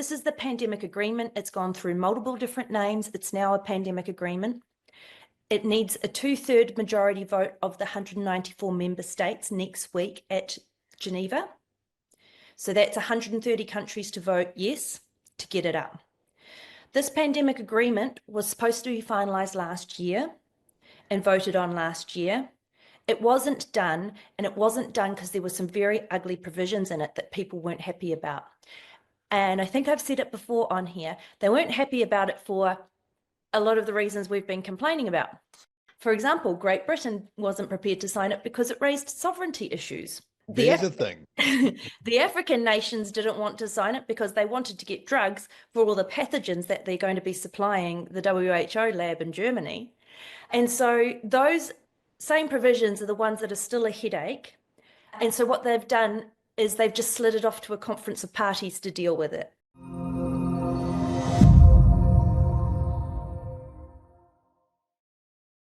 this is the pandemic agreement. It's gone through multiple different names. It's now a pandemic agreement. It needs a 2/3 majority vote of the 194 member states next week at Geneva. So that's 130 countries to vote yes to get it up. This pandemic agreement was supposed to be finalised last year and voted on last year. It wasn't done, and it wasn't done because there were some very ugly provisions in it that people weren't happy about. And I think I've said it before on here, they weren't happy about it for a lot of the reasons we've been complaining about. For example, Great Britain wasn't prepared to sign it because it raised sovereignty issues. There's a thing. The African nations didn't want to sign it because they wanted to get drugs for all the pathogens that they're going to be supplying the WHO lab in Germany. And so those same provisions are the ones that are still a headache. And so what they've done is they've just slid it off to a conference of parties to deal with it.